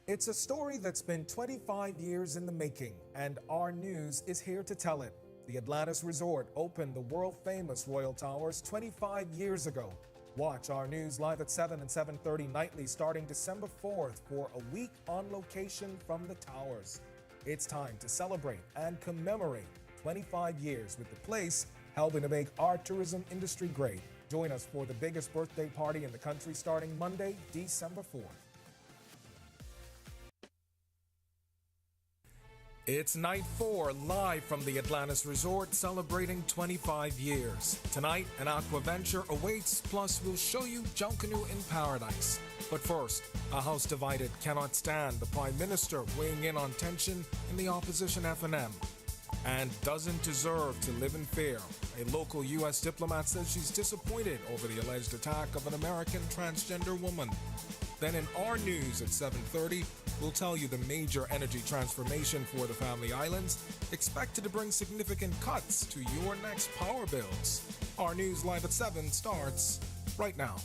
It's a story that's been 25 years in the making, and our news is here to tell it. The Atlantis Resort opened the world-famous Royal Towers 25 years ago. Watch our news live at 7 and 7:30 nightly starting December 4th for a week on location from the towers. It's time to celebrate and commemorate 25 years with the place helping to make our tourism industry great. Join us for the biggest birthday party in the country starting Monday, December 4th. It's night 4, live from the Atlantis Resort, celebrating 25 years. Tonight, an Aquaventure awaits, plus we'll show you Junkanoo in paradise. But first, a house divided cannot stand the Prime Minister weighing in on tension in the opposition FNM. And doesn't deserve to live in fear. A local U.S. diplomat says she's disappointed over the alleged attack of an American transgender woman. Then in our news at 7:30, we'll tell you the major energy transformation for the Family Islands, expected to bring significant cuts to your next power bills. Our news live at 7 starts right now.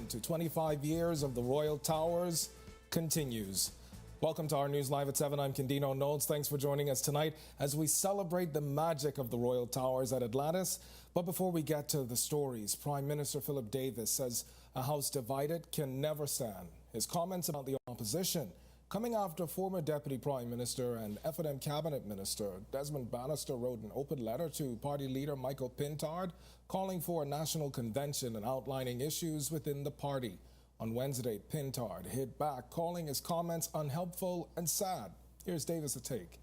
To 25 years of the Royal Towers continues. Welcome to our news live at 7. I'm Candino Knowles. Thanks for joining us tonight as we celebrate the magic of the Royal Towers at Atlantis. But before we get to the stories, Prime Minister Philip Davis says a house divided can never stand. His comments about the opposition coming after former Deputy Prime Minister and FNM Cabinet Minister Desmond Bannister wrote an open letter to party leader Michael Pintard calling for a national convention and outlining issues within the party. On Wednesday, Pintard hit back, calling his comments unhelpful and sad. Here's Davis' take.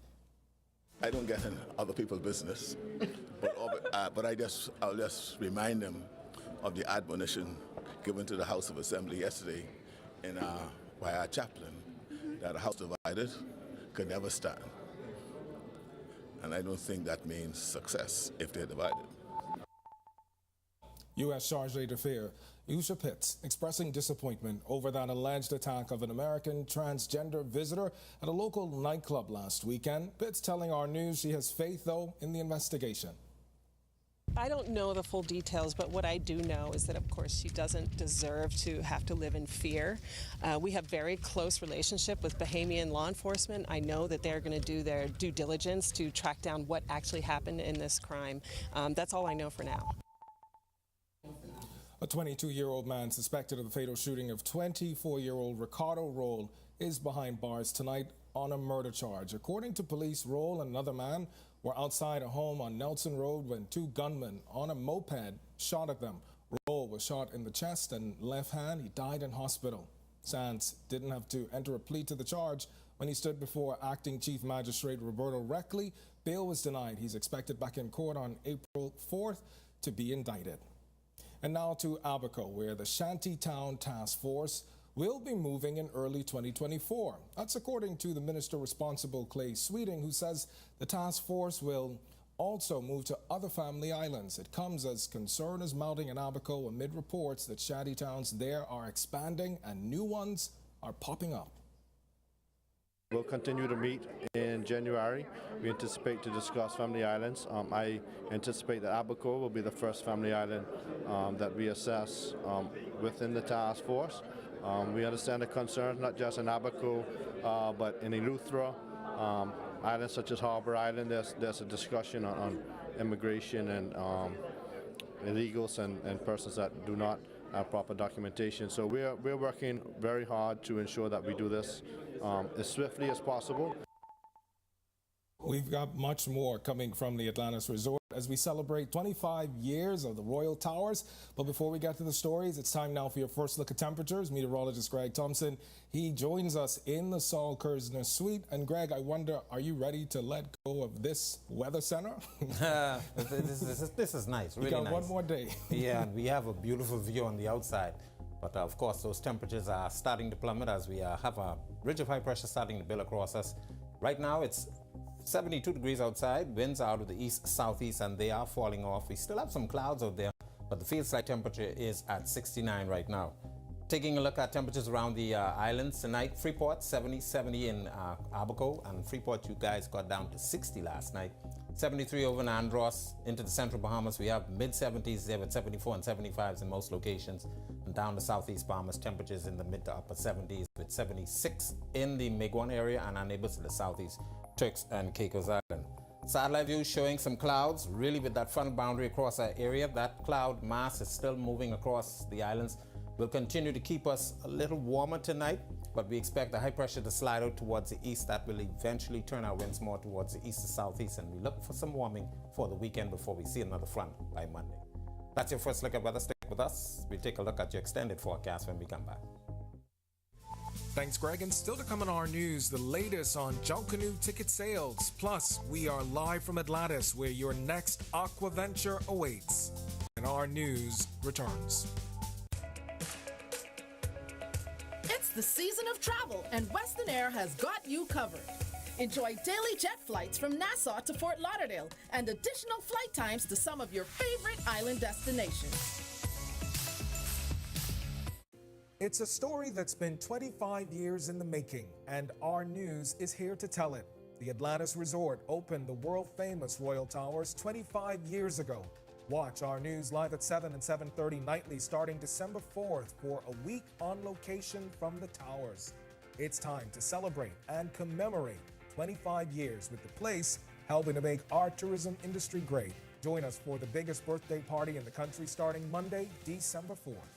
I don't get in other people's business, but I'll just remind them of the admonition given to the House of Assembly yesterday by our chaplain, that a house divided could never stand. And I don't think that means success if they're divided. U.S. Chargé d'Affaires Yusha Pitts expressing disappointment over that alleged attack of an American transgender visitor at a local nightclub last weekend. Pitts telling our news she has faith, though, in the investigation. I don't know the full details, but what I do know is that, of course, she doesn't deserve to have to live in fear. We have very close relationship with Bahamian law enforcement. I know that they're going to do their due diligence to track down what actually happened in this crime. That's all I know for now. A 22-year-old man suspected of the fatal shooting of 24-year-old Ricardo Roll is behind bars tonight on a murder charge. According to police, Roll and another man were outside a home on Nelson Road when two gunmen on a moped shot at them. Roll was shot in the chest and left hand. He died in hospital. Sands didn't have to enter a plea to the charge when he stood before Acting Chief Magistrate Roberto Reckley. Bail was denied. He's expected back in court on April 4th to be indicted. And now to Abaco, where the Shantytown Task Force will be moving in early 2024. That's according to the minister responsible, Clay Sweeting, who says the task force will also move to other family islands. It comes as concern is mounting in Abaco amid reports that shantytowns there are expanding and new ones are popping up. We'll continue to meet in January. We anticipate to discuss family islands. I anticipate that Abaco will be the first family island that we assess within the task force. We understand the concerns not just in Abaco, but in Eleuthera, islands such as Harbor Island. There's a discussion on immigration and illegals and persons that do not have proper documentation. So we're working very hard to ensure that we do this as swiftly as possible. We've got much more coming from the Atlantis Resort as we celebrate 25 years of the Royal Towers. But before we get to the stories, it's time now for your first look at temperatures. Meteorologist Greg Thompson, he joins us in the Saul Kersner suite. And Greg, I wonder, are you ready to let go of this weather center? This is nice, really nice. We got one more day. Yeah, and we have a beautiful view on the outside. But of course, those temperatures are starting to plummet as we have a ridge of high pressure starting to build across us. Right now, it's 72 degrees outside. Winds are out of the east-southeast, and they are falling off. We still have some clouds out there, but but the field side temperature is at 69 right now. Taking a look at temperatures around the islands tonight, Freeport 70 in Abaco, and Freeport you guys got down to 60 last night. 73 over in Andros. Into the central Bahamas we have mid-70s there with 74 and 75s in most locations, and down to southeast Bahamas temperatures in the mid to upper 70s with 76 in the Miguan area and our neighbors to the southeast, Turks and Caicos Island. Satellite view showing some clouds, really with that front boundary across our area. That cloud mass is still moving across the islands. Will continue to keep us a little warmer tonight, but we expect the high pressure to slide out towards the east. That will eventually turn our winds more towards the east to southeast, and we look for some warming for the weekend before we see another front by Monday. That's your first look at weather. Stick with us. We'll take a look at your extended forecast when we come back. Thanks, Greg. And still to come on our news, the latest on Junkanoo ticket sales. Plus, we are live from Atlantis, where your next Aquaventure awaits. And our news returns. It's the season of travel, and Western Air has got you covered. Enjoy daily jet flights from Nassau to Fort Lauderdale and additional flight times to some of your favorite island destinations. It's a story that's been 25 years in the making, and our news is here to tell it. The Atlantis Resort opened the world-famous Royal Towers 25 years ago. Watch our news live at 7 and 7:30 nightly starting December 4th for a week on location from the towers. It's time to celebrate and commemorate 25 years with the place helping to make our tourism industry great. Join us for the biggest birthday party in the country starting Monday, December 4th.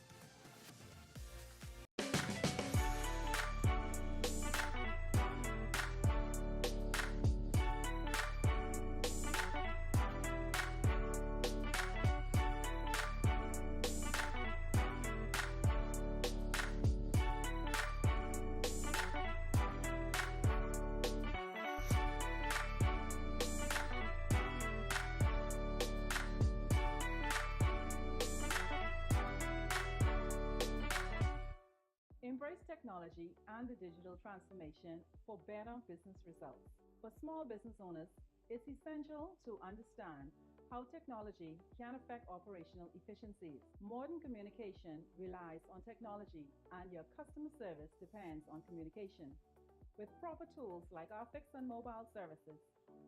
Embrace technology and the digital transformation for better business results. For small business owners, it's essential to understand how technology can affect operational efficiencies. Modern communication relies on technology, and your customer service depends on communication. With proper tools like our fixed and mobile services,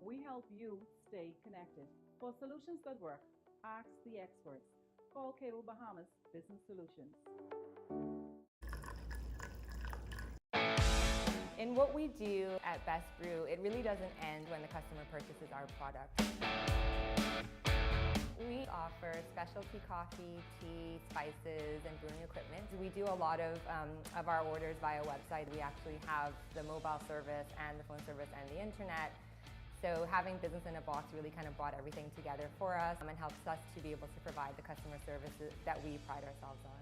we help you stay connected. For solutions that work, ask the experts. Call Cable Bahamas Business Solutions. In what we do at Best Brew, it really doesn't end when the customer purchases our product. We offer specialty coffee, tea, spices, and brewing equipment. We do a lot of our orders via website. We actually have the mobile service and the phone service and the internet. So having business in a box really kind of brought everything together for us and helps us to be able to provide the customer services that we pride ourselves on.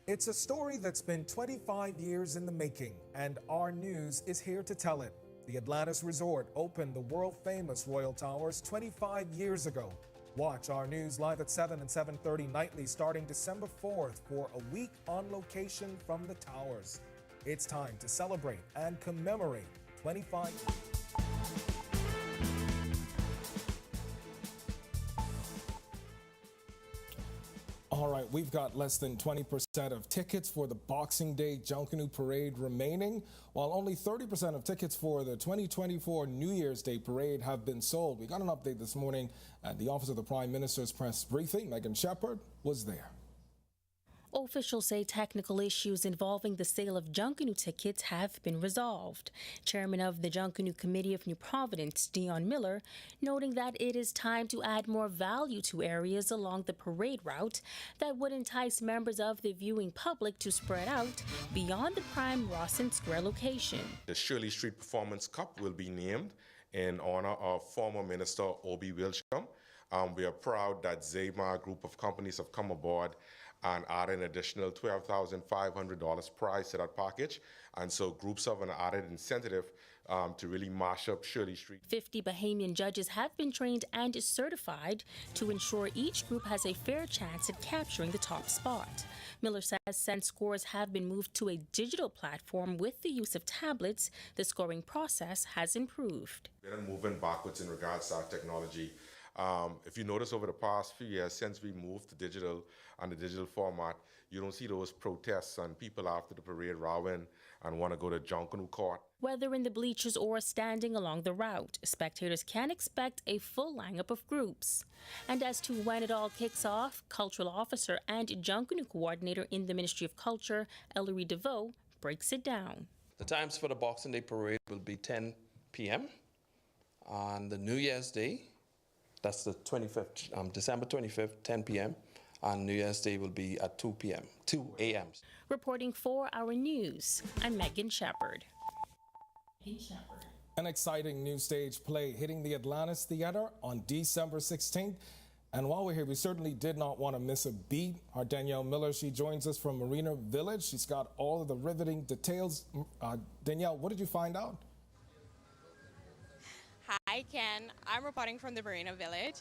It's a story that's been 25 years in the making, and our news is here to tell it. The Atlantis Resort opened the world-famous Royal Towers 25 years ago. Watch our news live at 7 and 7:30 nightly starting December 4th for a week on location from the towers. It's time to celebrate and commemorate 25 All right, we've got less than 20% of tickets for the Boxing Day Junkanoo Parade remaining, while only 30% of tickets for the 2024 New Year's Day Parade have been sold. We got an update this morning at the Office of the Prime Minister's press briefing. Megan Shepherd was there. Officials say technical issues involving the sale of Junkanoo tickets have been resolved. Chairman of the Junkanoo Committee of New Providence, Dion Miller, noting that it is time to add more value to areas along the parade route that would entice members of the viewing public to spread out beyond the prime Rawson Square location. The Shirley Street Performance Cup will be named in honor of former Minister Obi Wilsham. We are proud that Zema group of companies have come aboard and add an additional $12,500 prize to that package. And so groups have an added incentive to really mash up Shirley Street. 50 Bahamian judges have been trained and certified to ensure each group has a fair chance at capturing the top spot. Miller says since scores have been moved to a digital platform with the use of tablets, the scoring process has improved. We're moving backwards in regards to our technology. If you notice over the past few years, since we moved to digital and the digital format, you don't see those protests and people after the parade rowing and want to go to Junkanoo Court. Whether in the bleachers or standing along the route, spectators can expect a full lineup of groups. And as to when it all kicks off, cultural officer and Junkanoo coordinator in the Ministry of Culture, Ellery DeVoe, breaks it down. The times for the Boxing Day parade will be 10 p.m. on the New Year's Day. That's the 25th, December 25th, 10 p.m. And New Year's Day will be at 2 a.m. Reporting for Our News, I'm Megan Shepard. An exciting new stage play hitting the Atlantis Theater on December 16th. And while we're here, we certainly did not want to miss a beat. Our Danielle Miller, she joins us from Marina Village. She's got all of the riveting details. Danielle, what did you find out? Hi, Ken. I'm reporting from the Marina Village.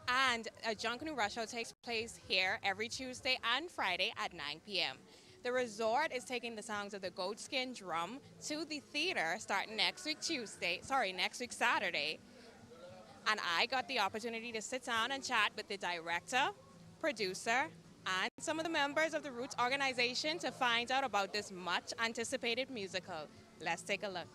And a Junkanoo Rush Hour takes place here every Tuesday and Friday at 9 p.m. The resort is taking the sounds of the goatskin drum to the theater starting next week Saturday. And I got the opportunity to sit down and chat with the director, producer, and some of the members of the Roots organization to find out about this much anticipated musical. Let's take a look.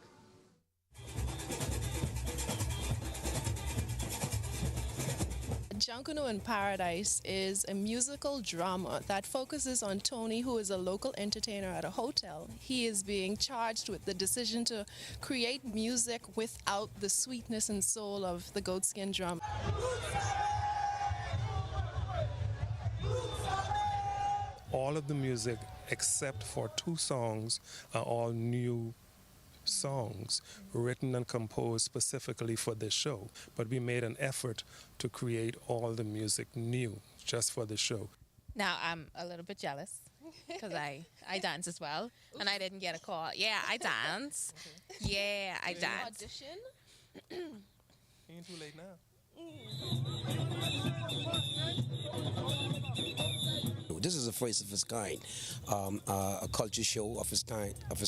Junkanoo in Paradise is a musical drama that focuses on Tony, who is a local entertainer at a hotel. He is being charged with the decision to create music without the sweetness and soul of the goatskin drum. All of the music, except for 2 songs, are all new songs written and composed specifically for this show. But we made an effort to create all the music new just for the show. Now, I'm a little bit jealous because I dance as well, and I didn't get a call. Yeah, I dance. Yeah, I dance. Audition? Ain't too late now. This is the first of its kind, a culture show of its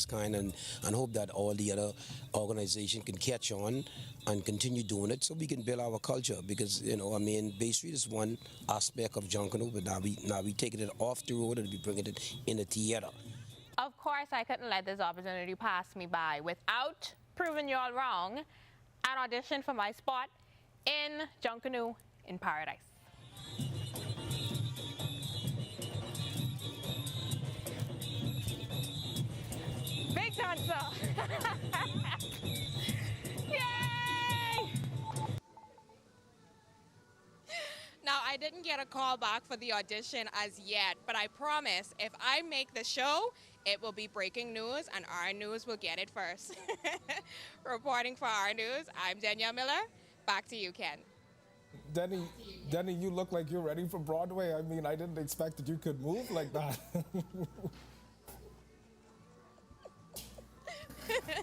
kind, and hope that all the other organizations can catch on and continue doing it so we can build our culture. Because Bay Street is one aspect of Junkanoo, but now we taking it off the road and we bringing it in the theater. Of course, I couldn't let this opportunity pass me by without proving you all wrong and audition for my spot in Junkanoo in Paradise. Big dancer! Yay! Now, I didn't get a call back for the audition as yet, but I promise if I make the show, it will be breaking news and Our News will get it first. Reporting for Our News, I'm Danielle Miller. Back to you, Ken. Denny, you look like you're ready for Broadway. I mean, I didn't expect that you could move like that.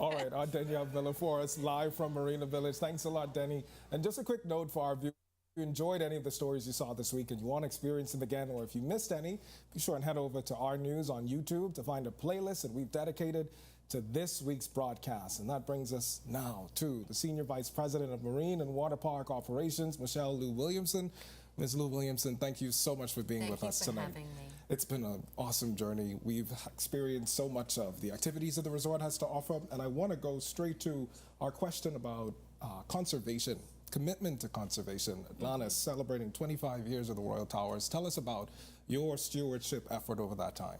All right, our Danielle Miller for us live from Marina Village. Thanks a lot, Denny. And just a quick note for our viewers. If you enjoyed any of the stories you saw this week and you want to experience them again, or if you missed any, be sure and head over to Our News on YouTube to find a playlist that we've dedicated to this week's broadcast. And that brings us now to the Senior Vice President of Marine and Water Park Operations, Michelle Lou Williamson. Ms. Lou Williamson, thank you so much for being with us tonight. Thank you for having me. It's been an awesome journey. We've experienced so much of the activities that the resort has to offer, and I want to go straight to our question about conservation, commitment to conservation. Atlantis celebrating 25 years of the Royal Towers. Tell us about your stewardship effort over that time.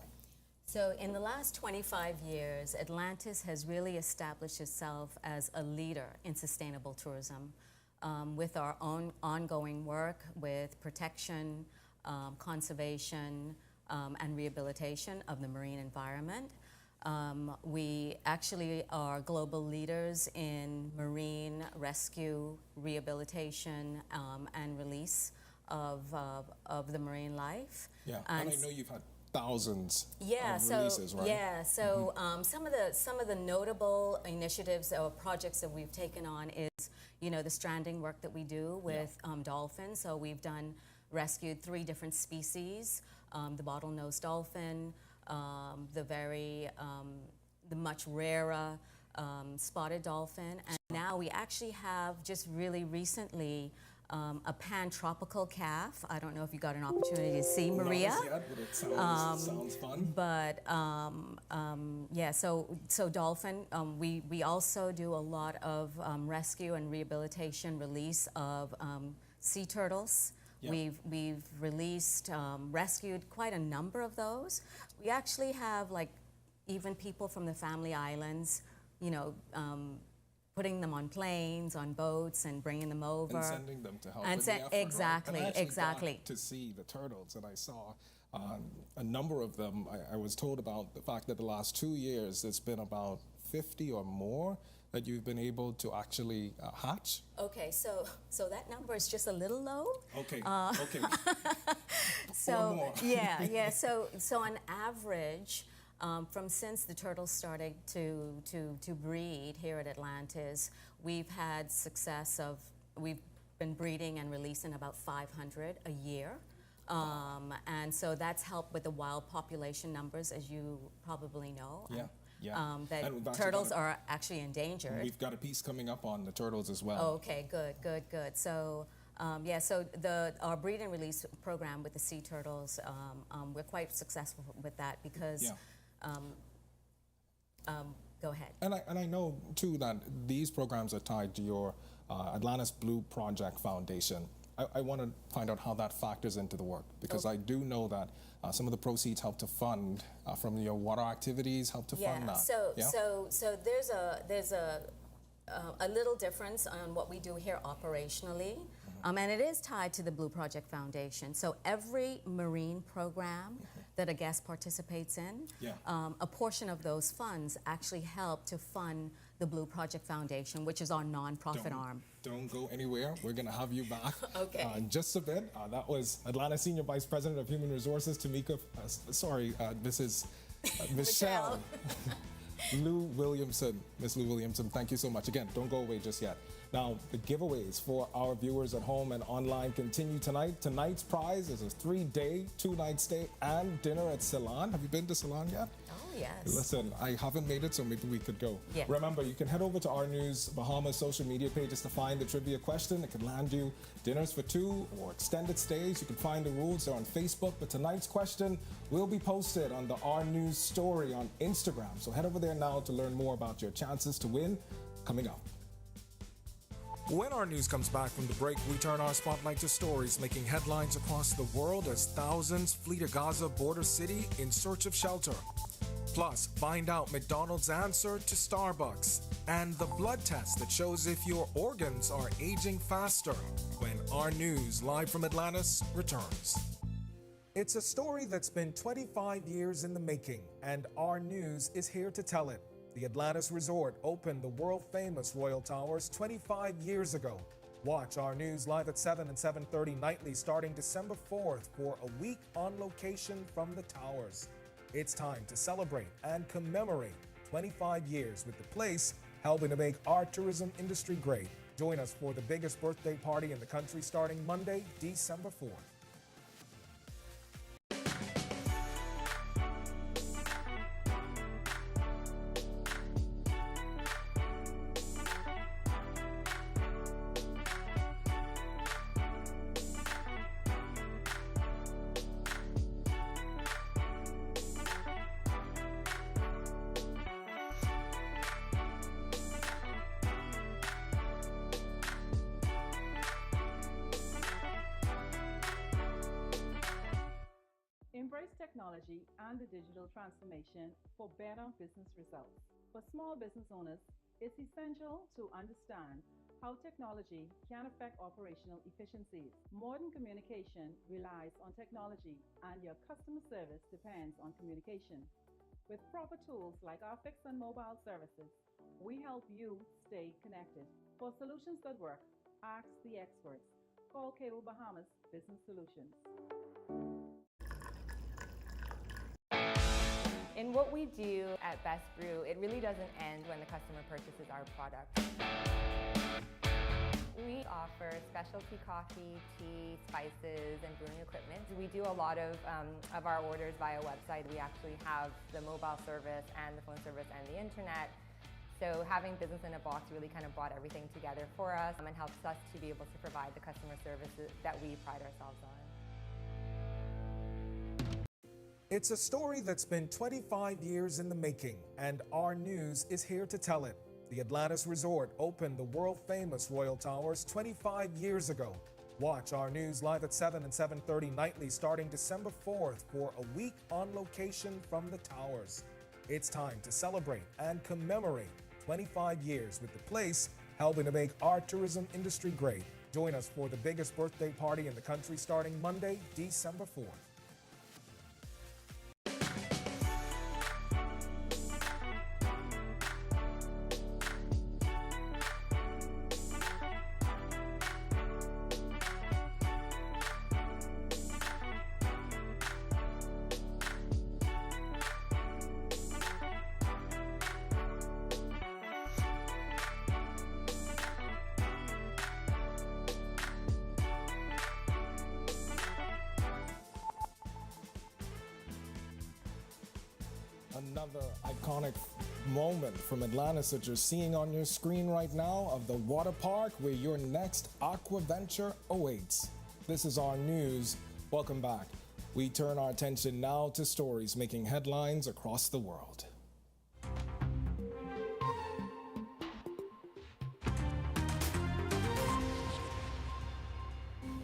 So in the last 25 years, Atlantis has really established itself as a leader in sustainable tourism. With our own ongoing work with protection, conservation, and rehabilitation of the marine environment. We actually are global leaders in marine rescue, rehabilitation, and release of the marine life. Yeah, and I know you've had thousands of releases, right? Yeah, so some of the notable initiatives or projects that we've taken on is, the stranding work that we do with dolphins. So we've rescued 3 different species, the bottlenose dolphin, the much rarer spotted dolphin, and now we actually have just really recently a pan-tropical calf. I don't know if you got an opportunity to see Maria. Not as yet, but it sounds fun. But yeah, so dolphin. We also do a lot of rescue and rehabilitation, release of sea turtles. Yep. We've released, rescued quite a number of those. We actually have like even people from the Family Islands, you know, putting them on planes, on boats, and bringing them over. And sending them to help and in the effort, exactly, right? And I exactly. got to see the turtles, and I saw a number of them. I was told about the fact that the last 2 years, it's been about 50 or more that you've been able to actually hatch. Okay, so that number is just a little low. Okay, okay. So more. yeah. So on average, from since the turtles started to breed here at Atlantis, we've had success of, we've been breeding and releasing about 500 a year. And so that's helped with the wild population numbers, as you probably know. Yeah. Yeah. That turtles are actually endangered. We've got a piece coming up on the turtles as well. Oh, okay, good. So yeah, so our breed and release program with the sea turtles, we're quite successful with that because. Yeah. Go ahead. And I know too that these programs are tied to your Atlantis Blue Project Foundation. I want to find out how that factors into the work, because I do know that some of the proceeds help to fund from your water activities, help to fund that. So there's a little difference on what we do here operationally, and it is tied to the Blue Project Foundation. So every marine program that a guest participates in, a portion of those funds actually help to fund the Blue Project Foundation, which is our nonprofit arm. Don't go anywhere. We're going to have you back in just a bit. That was Atlanta Senior Vice President of Human Resources, Tamika. This is Michelle. Lou Williamson. Miss Lou Williamson, thank you so much. Again, don't go away just yet. Now, the giveaways for our viewers at home and online continue tonight. Tonight's prize is a 3-day, 2-night stay and dinner at Ceylon. Have you been to Ceylon yet? Oh, yes. Listen, I haven't made it, so maybe we could go. Yeah. Remember, you can head over to Our News Bahamas social media pages to find the trivia question. It could land you dinners for 2 or extended stays. You can find the rules there on Facebook. But tonight's question will be posted on the Our News story on Instagram. So head over there now to learn more about your chances to win coming up. When Our News comes back from the break, we turn our spotlight to stories making headlines across the world as thousands flee to Gaza border city in search of shelter. Plus, find out McDonald's answer to Starbucks and the blood test that shows if your organs are aging faster when Our News live from Atlantis returns. It's a story that's been 25 years in the making, and Our News is here to tell it. The Atlantis Resort opened the world-famous Royal Towers 25 years ago. Watch Our News live at 7 and 7:30 nightly starting December 4th for a week on location from the Towers. It's time to celebrate and commemorate 25 years with the place helping to make our tourism industry great. Join us for the biggest birthday party in the country starting Monday, December 4th. Embrace technology and the digital transformation for better business results. For small business owners, it's essential to understand how technology can affect operational efficiencies. Modern communication relies on technology, and your customer service depends on communication. With proper tools like our fixed and mobile services, we help you stay connected. For solutions that work, ask the experts. Call Cable Bahamas Business Solutions. In what we do at Best Brew, it really doesn't end when the customer purchases our product. We offer specialty coffee, tea, spices, and brewing equipment. We do a lot of our orders via website. We actually have the mobile service and the phone service and the internet. So having Business in a Box really kind of brought everything together for us and helps us to be able to provide the customer services that we pride ourselves on. It's a story that's been 25 years in the making, and Our News is here to tell it. The Atlantis Resort opened the world-famous Royal Towers 25 years ago. Watch Our News live at 7 and 7:30 nightly starting December 4th for a week on location from the towers. It's time to celebrate and commemorate 25 years with the place helping to make our tourism industry great. Join us for the biggest birthday party in the country starting Monday, December 4th. Another iconic moment from Atlantis that you're seeing on your screen right now of the water park where your next Aquaventure awaits. This is Our News. Welcome back. We turn our attention now to stories making headlines across the world.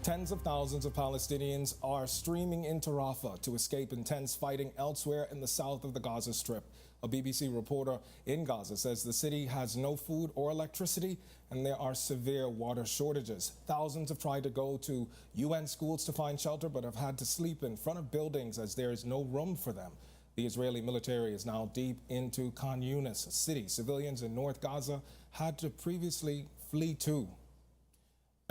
Tens of thousands of Palestinians are streaming into Rafah to escape intense fighting elsewhere in the south of the Gaza Strip. A BBC reporter in Gaza says the city has no food or electricity and there are severe water shortages. Thousands have tried to go to UN schools to find shelter but have had to sleep in front of buildings as there is no room for them. The Israeli military is now deep into Khan Yunis, a city civilians in North Gaza had to previously flee to.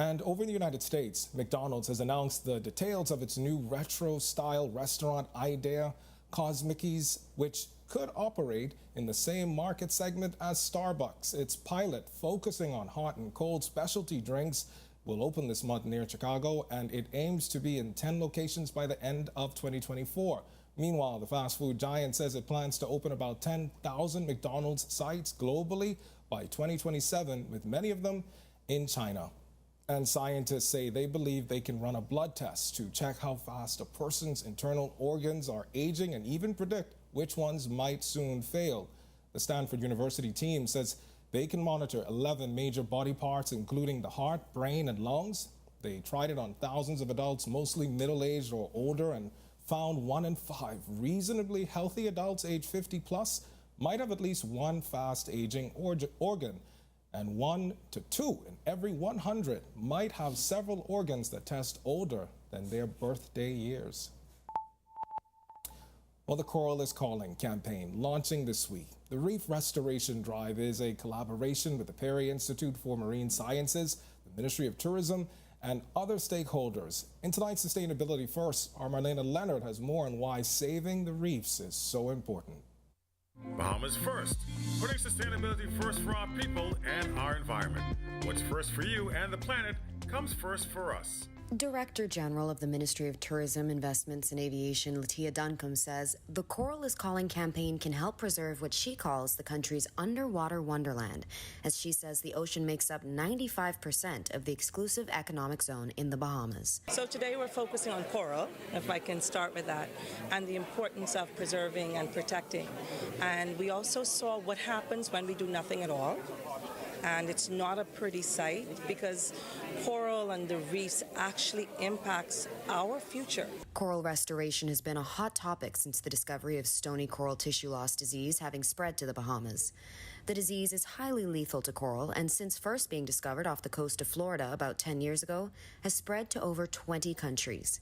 And over in the United States, McDonald's has announced the details of its new retro-style restaurant idea, Cosmickies, which could operate in the same market segment as Starbucks. Its pilot, focusing on hot and cold specialty drinks, will open this month near Chicago, and it aims to be in 10 locations by the end of 2024. Meanwhile, the fast food giant says it plans to open about 10,000 McDonald's sites globally by 2027, with many of them in China. And scientists say they believe they can run a blood test to check how fast a person's internal organs are aging and even predict which ones might soon fail. The Stanford University team says they can monitor 11 major body parts, including the heart, brain, and lungs. They tried it on thousands of adults, mostly middle-aged or older, and found 1 in 5 reasonably healthy adults age 50 plus might have at least one fast-aging organ. And 1 to 2 in every 100 might have several organs that test older than their birthday years. Well, the Coral is Calling campaign launching this week. The Reef Restoration Drive is a collaboration with the Perry Institute for Marine Sciences, the Ministry of Tourism, and other stakeholders. In tonight's Sustainability First, our Marlena Leonard has more on why saving the reefs is so important. Bahamas First, putting sustainability first for our people and our environment. What's first for you and the planet comes first for us. Director General of the Ministry of Tourism, Investments and Aviation, Latia Duncombe, says the Coral is Calling campaign can help preserve what she calls the country's underwater wonderland, as she says the ocean makes up 95% of the exclusive economic zone in the Bahamas. So today we're focusing on coral, if I can start with that, and the importance of preserving and protecting. And we also saw what happens when we do nothing at all. And it's not a pretty sight because coral and the reefs actually impacts our future. Coral restoration has been a hot topic since the discovery of stony coral tissue loss disease having spread to the Bahamas. The disease is highly lethal to coral and since first being discovered off the coast of Florida about 10 years ago, has spread to over 20 countries.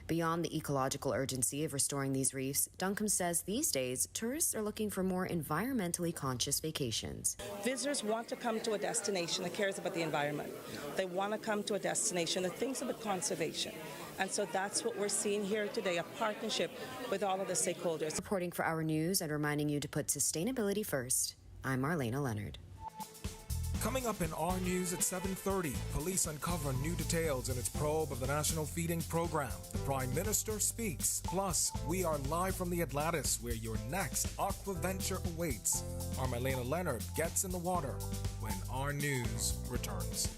Beyond the ecological urgency of restoring these reefs, Duncombe says these days tourists are looking for more environmentally conscious vacations. Visitors want to come to a destination that cares about the environment. They want to come to a destination that thinks about conservation. And so that's what we're seeing here today, a partnership with all of the stakeholders. Reporting for Our News and reminding you to put sustainability first, I'm Marlena Leonard. Coming up in Our News at 7:30, police uncover new details in its probe of the National Feeding Program. The Prime Minister speaks. Plus, we are live from the Atlantis, where your next Aquaventure awaits. Armelena Leonard gets in the water when Our News returns.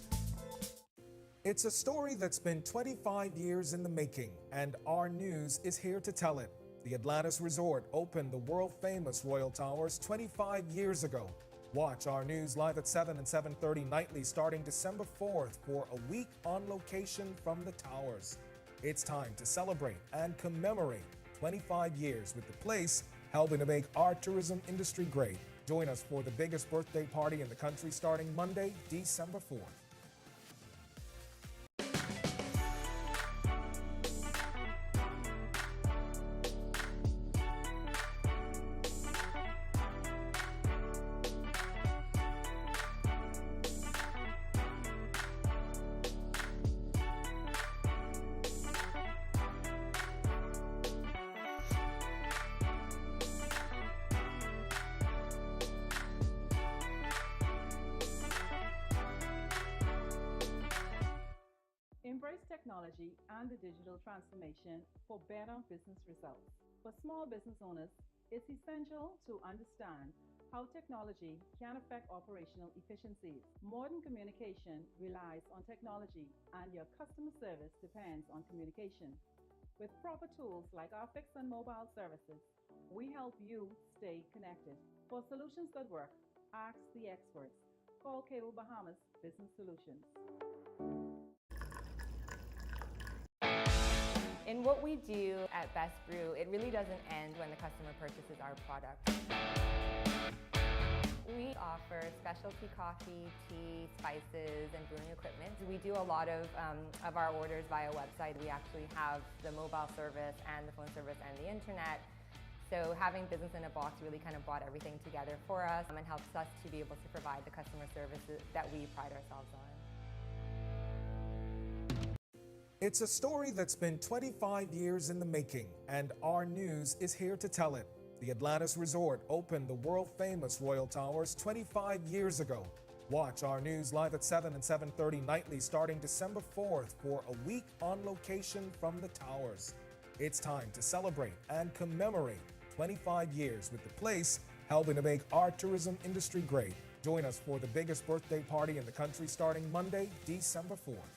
It's a story that's been 25 years in the making, and Our News is here to tell it. The Atlantis Resort opened the world-famous Royal Towers 25 years ago. Watch Our News live at 7 and 7:30 nightly starting December 4th for a week on location from the towers. It's time to celebrate and commemorate 25 years with the place helping to make our tourism industry great. Join us for the biggest birthday party in the country starting Monday, December 4th. Embrace technology and the digital transformation for better business results. For small business owners, it's essential to understand how technology can affect operational efficiencies. Modern communication relies on technology, and your customer service depends on communication. With proper tools like our fixed and mobile services, we help you stay connected. For solutions that work, ask the experts. Call Cable Bahamas Business Solutions. In what we do at Best Brew, it really doesn't end when the customer purchases our product. We offer specialty coffee, tea, spices, and brewing equipment. We do a lot of our orders via website. We actually have the mobile service and the phone service and the internet. So having business in a box really kind of brought everything together for us and helps us to be able to provide the customer services that we pride ourselves on. It's a story that's been 25 years in the making, and Our News is here to tell it. The Atlantis Resort opened the world-famous Royal Towers 25 years ago. Watch Our News live at 7 and 7:30 nightly starting December 4th for a week on location from the towers. It's time to celebrate and commemorate 25 years with the place helping to make our tourism industry great. Join us for the biggest birthday party in the country starting Monday, December 4th.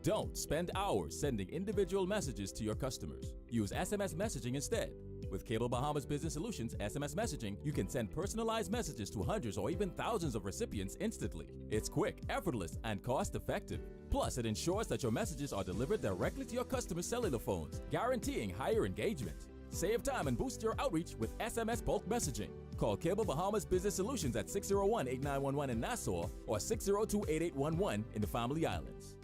Don't spend hours sending individual messages to your customers. Use SMS messaging instead. With Cable Bahamas Business Solutions SMS messaging, you can send personalized messages to hundreds or even thousands of recipients instantly. It's quick, effortless, and cost-effective. Plus, it ensures that your messages are delivered directly to your customers' cellular phones, guaranteeing higher engagement. Save time and boost your outreach with SMS bulk messaging. Call Cable Bahamas Business Solutions at 601-8911 in Nassau or 602-8811 in the Family Islands.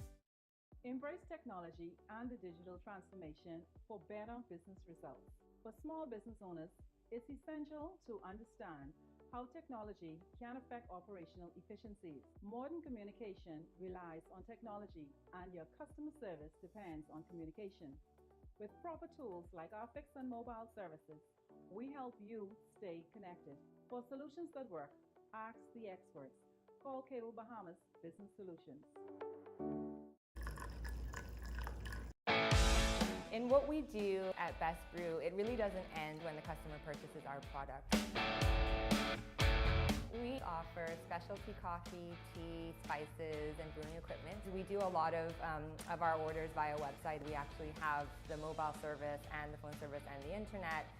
Embrace technology and the digital transformation for better business results. For small business owners, it's essential to understand how technology can affect operational efficiencies. Modern communication relies on technology, and your customer service depends on communication. With proper tools like our fixed and mobile services, we help you stay connected. For solutions that work, ask the experts. Call Cable Bahamas Business Solutions. In what we do at Best Brew, it really doesn't end when the customer purchases our product. We offer specialty coffee, tea, spices, and brewing equipment. We do a lot of our orders via website. We actually have the mobile service and the phone service and the internet.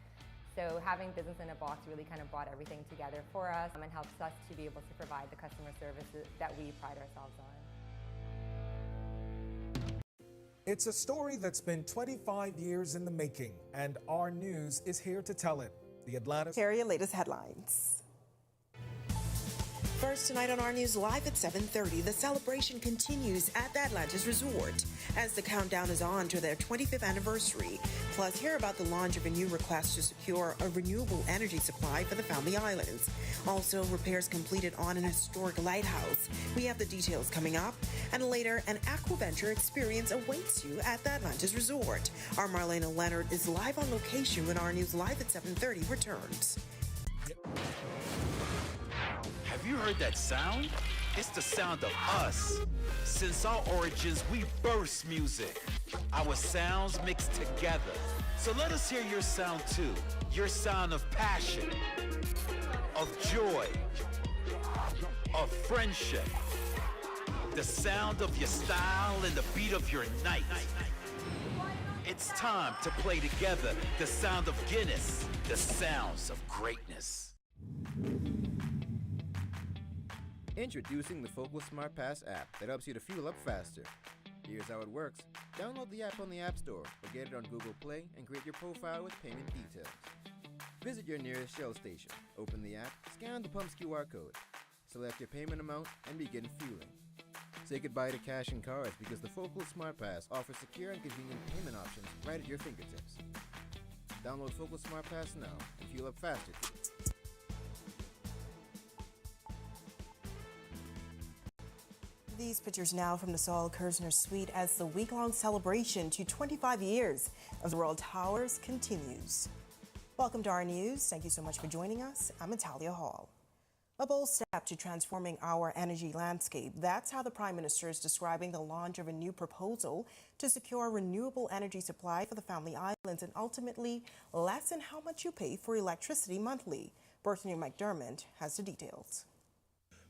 So having business in a box really kind of brought everything together for us and helps us to be able to provide the customer services that we pride ourselves on. It's a story that's been 25 years in the making, and Our News is here to tell it. The Atlantis. Here are your latest headlines. First tonight on Our News Live at 7:30, the celebration continues at the Atlantis Resort as the countdown is on to their 25th anniversary. Plus, hear about the launch of a new request to secure a renewable energy supply for the Family Islands. Also, repairs completed on an historic lighthouse. We have the details coming up. And later, an Aquaventure experience awaits you at the Atlantis Resort. Our Marlena Leonard is live on location when Our News Live at 7:30 returns. Have you heard that sound? It's the sound of us. Since our origins, we burst music. Our sounds mixed together. So let us hear your sound too. Your sound of passion, of joy, of friendship. The sound of your style and the beat of your night. It's time to play together the sound of Guinness, the sounds of greatness. Introducing the Focal Smart Pass app that helps you to fuel up faster. Here's how it works. Download the app on the App Store or get it on Google Play and create your profile with payment details. Visit your nearest Shell station, open the app, scan the pump's QR code, select your payment amount, and begin fueling. Say goodbye to cash and cards because the Focal Smart Pass offers secure and convenient payment options right at your fingertips. Download Focal Smart Pass now and fuel up faster too. These pictures now from the Saul Kersner Suite as the week-long celebration to 25 years of the World Towers continues. Welcome to Our News. Thank you so much for joining us. I'm Natalia Hall. A bold step to transforming our energy landscape. That's how the Prime Minister is describing the launch of a new proposal to secure a renewable energy supply for the Family Islands and ultimately lessen how much you pay for electricity monthly. Bethany McDermott has the details.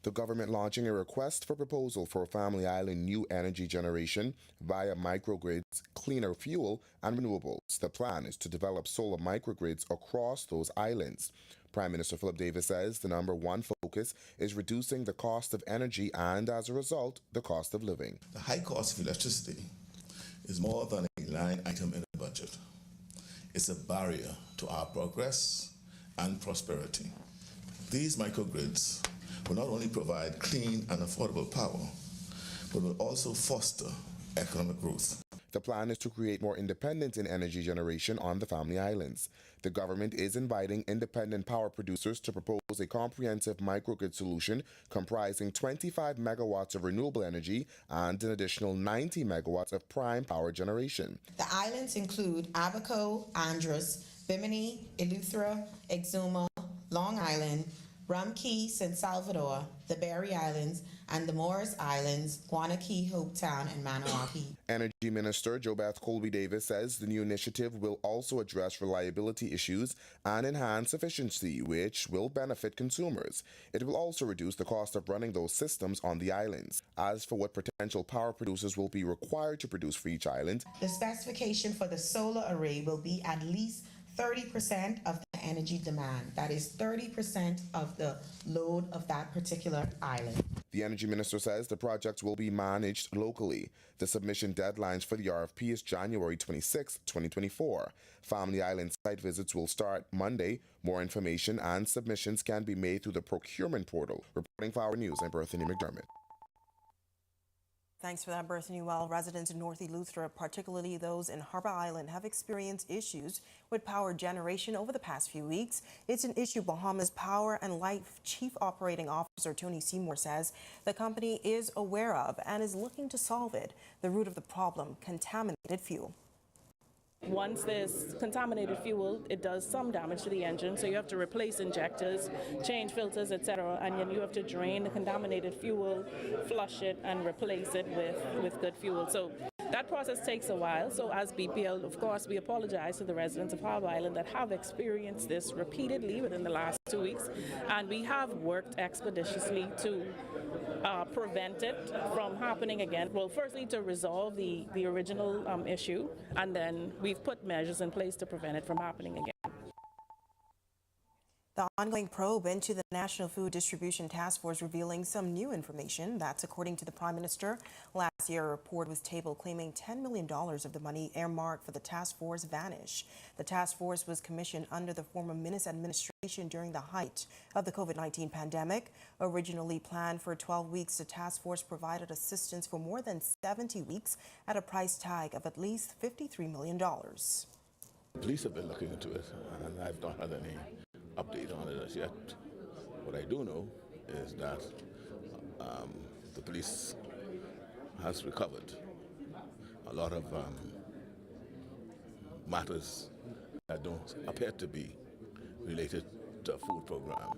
The government launching a request for proposal for Family Island new energy generation via microgrids, cleaner fuel, and renewables. The plan is to develop solar microgrids across those islands. Prime Minister Philip Davis says the number one focus is reducing the cost of energy and, as a result, the cost of living. The high cost of electricity is more than a line item in the budget. It's a barrier to our progress and prosperity. These microgrids will not only provide clean and affordable power, but will also foster economic growth. The plan is to create more independence in energy generation on the Family Islands. The government is inviting independent power producers to propose a comprehensive microgrid solution comprising 25 megawatts of renewable energy and an additional 90 megawatts of prime power generation. The islands include Abaco, Andros, Bimini, Eleuthera, Exuma, Long Island, Rum Key, San Salvador, the Berry Islands, and the Morris Islands, Guanakee, Hopetown, and Manawaki. Energy Minister JoBeth Colby-Davis says the new initiative will also address reliability issues and enhance efficiency, which will benefit consumers. It will also reduce the cost of running those systems on the islands. As for what potential power producers will be required to produce for each island, the specification for the solar array will be at least 30% of the energy demand. That is 30% of the load of that particular island. The Energy Minister says the projects will be managed locally. The submission deadlines for the RFP is January 26, 2024. Family Island site visits will start Monday. More information and submissions can be made through the procurement portal. Reporting for Our News, I'm Bethany McDermott. Thanks for that, Bethany. While residents in North Eleuthera, particularly those in Harbor Island, have experienced issues with power generation over the past few weeks, it's an issue Bahamas Power and Light Chief Operating Officer Tony Seymour says the company is aware of and is looking to solve it. The root of the problem, contaminated fuel. Once there's contaminated fuel, it does some damage to the engine, so you have to replace injectors, change filters, etc., and then you have to drain the contaminated fuel, flush it, and replace it with good fuel. So that process takes a while. So as BPL, of course, we apologize to the residents of Harbor Island that have experienced this repeatedly within the last 2 weeks, and we have worked expeditiously to prevent it from happening again. Well, firstly, to resolve the original issue, and then we've put measures in place to prevent it from happening again. The ongoing probe into the National Food Distribution Task Force revealing some new information. That's according to the Prime Minister. Last year, a report was tabled claiming $10 million of the money earmarked for the task force vanished. The task force was commissioned under the former Minister administration during the height of the COVID-19 pandemic. Originally planned for 12 weeks, the task force provided assistance for more than 70 weeks at a price tag of at least $53 million. Police have been looking into it, and I've not had any update on it as yet. What I do know is that the police has recovered a lot of matters that don't appear to be related to a food program.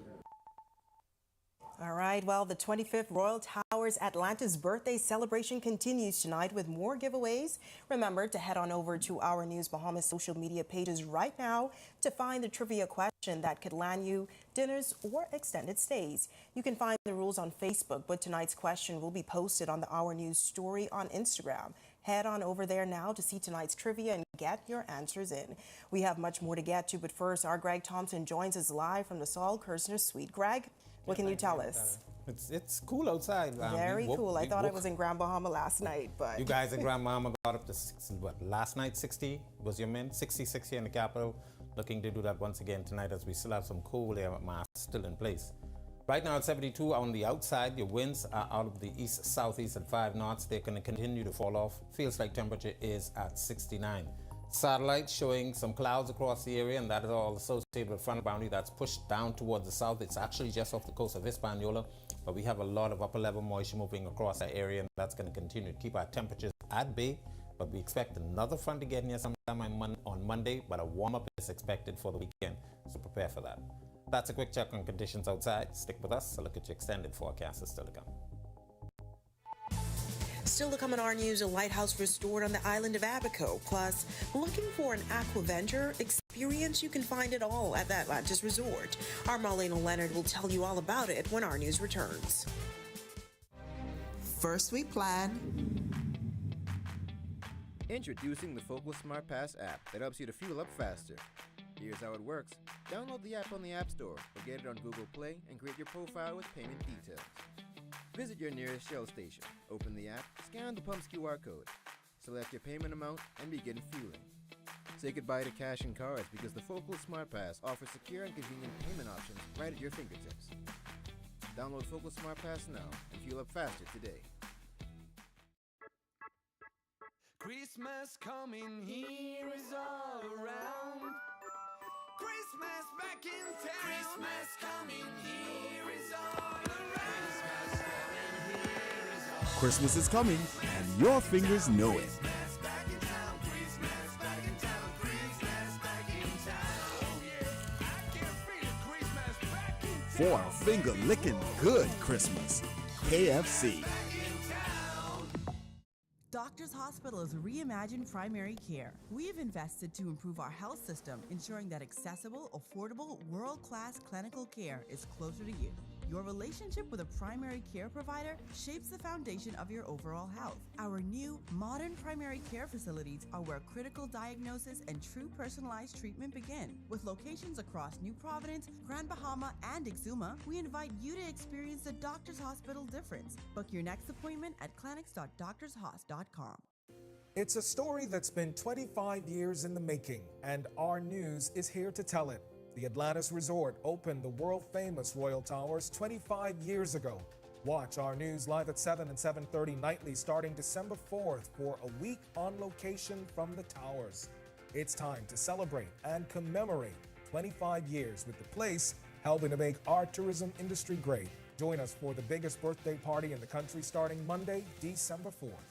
All right, well, the 25th Royal Towers Atlantis birthday celebration continues tonight with more giveaways. Remember to head on over to Our News Bahamas social media pages right now to find the trivia question that could land you dinners or extended stays. You can find the rules on Facebook, but tonight's question will be posted on the Our News story on Instagram. Head on over there now to see tonight's trivia and get your answers in. We have much more to get to, but first, our Greg Thompson joins us live from the Saul Kersner Suite. Greg, what can you tell us? It's cool outside. Very cool. I thought I was in Grand Bahama last night, but... You guys in Grand Bahama got up to, last night 60 was your min? 66 here in the capital. Looking to do that once again tonight as we still have some cool air mass still in place. Right now at 72 on the outside, your winds are out of the east-southeast at 5 knots. They're going to continue to fall off. Feels like temperature is at 69. Satellites showing some clouds across the area, and that is all associated with front boundary that's pushed down towards the south. It's actually just off the coast of Hispaniola, but we have a lot of upper level moisture moving across that area, and that's going to continue to keep our temperatures at bay. But we expect another front to get near sometime on Monday, but a warm-up is expected for the weekend, so prepare for that. That's a quick check on conditions outside. Stick with us. A look at your extended forecast is still to come. Still to come on our news, a lighthouse restored on the island of Abaco. Plus, looking for an Aquaventure experience? You can find it all at the Atlantis Resort. Our Marlena Leonard will tell you all about it when our news returns. First we plan. Introducing the Focal Smart Pass app that helps you to fuel up faster. Here's how it works. Download the app on the App Store or get it on Google Play and create your profile with payment details. Visit your nearest Shell station, open the app, scan the pump's QR code, select your payment amount, and begin fueling. Say goodbye to cash and cards because the Focal Smart Pass offers secure and convenient payment options right at your fingertips. Download Focal Smart Pass now and fuel up faster today. Christmas coming, here is all around. Christmas back in town. Christmas coming, here is all around. Christmas is coming, and your fingers know it. For a finger-licking good Christmas, KFC. Doctors Hospital has reimagined primary care. We have invested to improve our health system, ensuring that accessible, affordable, world-class clinical care is closer to you. Your relationship with a primary care provider shapes the foundation of your overall health. Our new, modern primary care facilities are where critical diagnosis and true personalized treatment begin. With locations across New Providence, Grand Bahama, and Exuma, we invite you to experience the Doctors Hospital difference. Book your next appointment at clinics.doctorshos.com. It's a story that's been 25 years in the making, and our news is here to tell it. The Atlantis Resort opened the world-famous Royal Towers 25 years ago. Watch our news live at 7 and 7:30 nightly starting December 4th for a week on location from the Towers. It's time to celebrate and commemorate 25 years with the place helping to make our tourism industry great. Join us for the biggest birthday party in the country starting Monday, December 4th.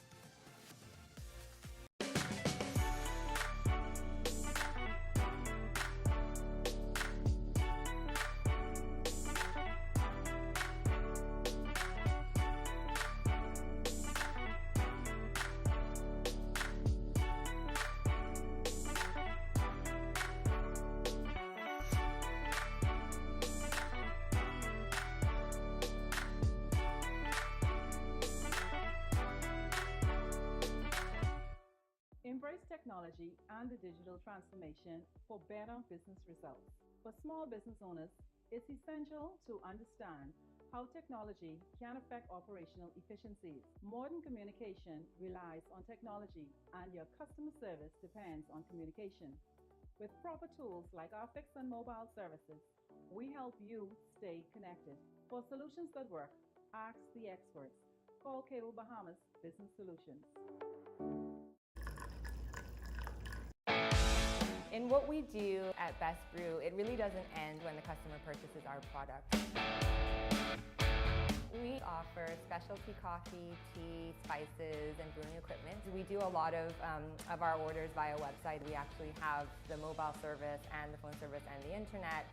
Embrace technology and the digital transformation for better business results. For small business owners, it's essential to understand how technology can affect operational efficiencies. Modern communication relies on technology, and your customer service depends on communication. With proper tools like our fixed and mobile services, we help you stay connected. For solutions that work, ask the experts. Call Cable Bahamas Business Solutions. In what we do at Best Brew, it really doesn't end when the customer purchases our product. We offer specialty coffee, tea, spices, and brewing equipment. We do a lot of our orders via website. We actually have the mobile service and the phone service and the internet.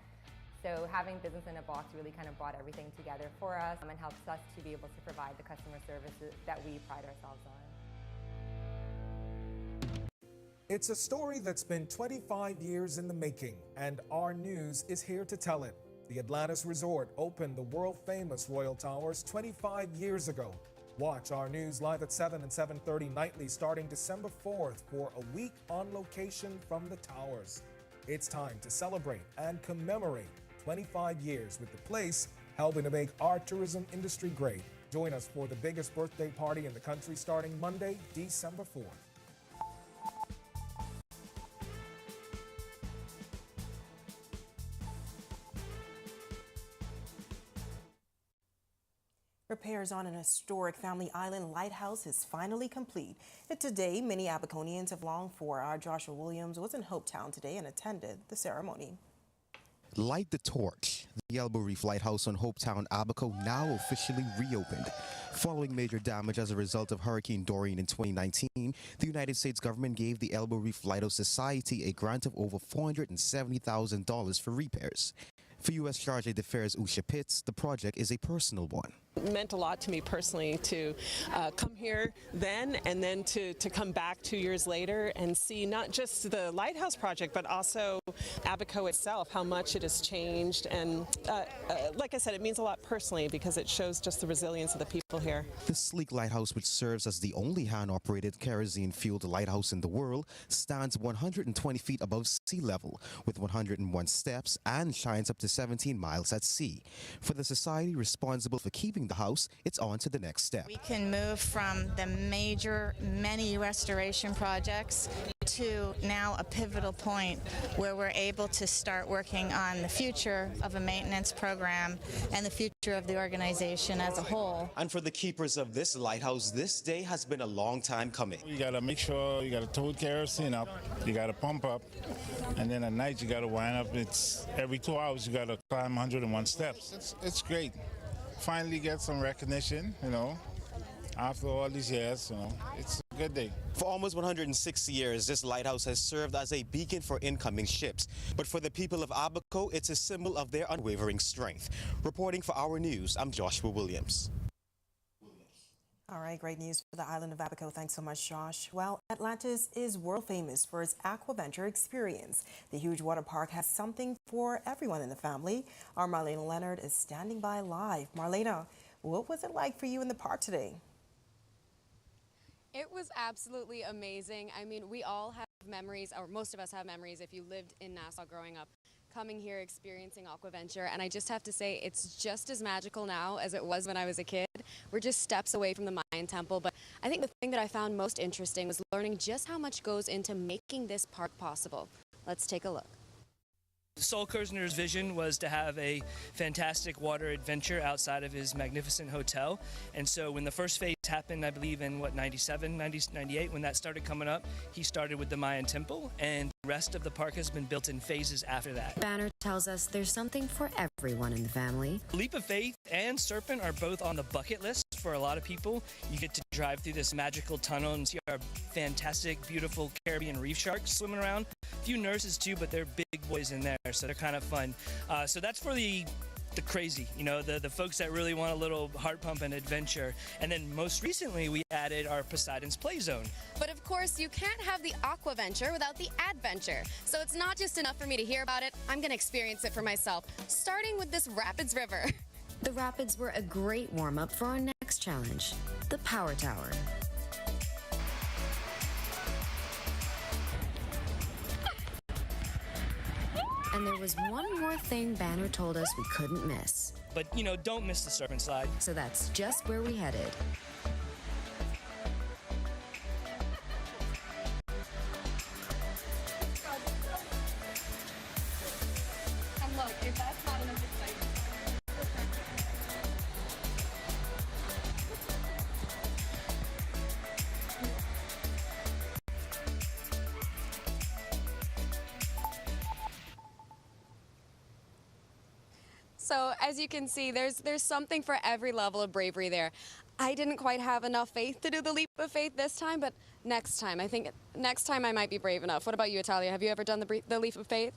So having business in a box really kind of brought everything together for us and helps us to be able to provide the customer services that we pride ourselves on. It's a story that's been 25 years in the making, and Our News is here to tell it. The Atlantis Resort opened the world-famous Royal Towers 25 years ago. Watch Our News live at 7 and 7:30 nightly starting December 4th for a week on location from the towers. It's time to celebrate and commemorate 25 years with the place helping to make our tourism industry great. Join us for the biggest birthday party in the country starting Monday, December 4th. Repairs on an historic family island lighthouse is finally complete. And today, many Abaconians have longed for. Our Joshua Williams was in Hopetown today and attended the ceremony. Light the torch. The Elbow Reef Lighthouse on Hopetown, Abaco, now officially reopened. Following major damage as a result of Hurricane Dorian in 2019, the United States government gave the Elbow Reef Lighthouse Society a grant of over $470,000 for repairs. For U.S. Charge d'Affaires Usha Pitts, the project is a personal one. It meant a lot to me personally to come here then and then to come back 2 years later and see not just the Lighthouse project but also Abaco itself, how much it has changed. And like I said, it means a lot personally because it shows just the resilience of the people here. The sleek lighthouse, which serves as the only hand-operated kerosene-fueled lighthouse in the world, stands 120 feet above sea level with 101 steps and shines up to 17 miles at sea. For the society responsible for keeping the house, it's on to the next step. We can move from the major many restoration projects to now a pivotal point where we're able to start working on the future of a maintenance program and the future of the organization as a whole. And for the keepers of this lighthouse, this day has been a long time coming. You got to make sure you got to tow kerosene up, you got to pump up, and then at night you got to wind up. It's every 2 hours you got to climb 101 steps. It's great. Finally get some recognition, you know, after all these years, you know, it's a good day. For almost 160 years, this lighthouse has served as a beacon for incoming ships. But for the people of Abaco, it's a symbol of their unwavering strength. Reporting for Our News, I'm Joshua Williams. All right, great news for the island of Abaco. Thanks so much, Josh. Well, Atlantis is world famous for its Aquaventure experience. The huge water park has something for everyone in the family. Our Marlena Leonard is standing by live. Marlena, what was it like for you in the park today? It was absolutely amazing. I mean, we all have memories, or most of us have memories if you lived in Nassau growing up, coming here, experiencing Aquaventure, and I just have to say it's just as magical now as it was when I was a kid. We're just steps away from the Mayan temple, but I think the thing that I found most interesting was learning just how much goes into making this park possible. Let's take a look. Saul Kerzner's vision was to have a fantastic water adventure outside of his magnificent hotel. And so when the first phase happened, I believe in 97, 98, when that started coming up, he started with the Mayan temple, and the rest of the park has been built in phases after that. Banner tells us there's something for everyone in the family. Leap of Faith and Serpent are both on the bucket list for a lot of people. You get to drive through this magical tunnel and see our fantastic, beautiful Caribbean reef sharks swimming around. A few nurses too, but they're big boys in there, so they're kind of fun. So that's for the crazy, you know, the folks that really want a little heart pump and adventure. And then most recently we added our Poseidon's Play Zone. But of course you can't have the Aquaventure without the Adventure. So it's not just enough for me to hear about it, I'm going to experience it for myself, starting with this Rapids River. The rapids were a great warm-up for our next challenge, the Power Tower. And there was one more thing Banner told us we couldn't miss. But, don't miss the Serpent Slide. So that's just where we headed. And look, if that's not enough excitement. So as you can see, there's something for every level of bravery there. I didn't quite have enough faith to do the leap of faith this time, but next time, I think next time I might be brave enough. What about you, Italia? Have you ever done the leap of faith?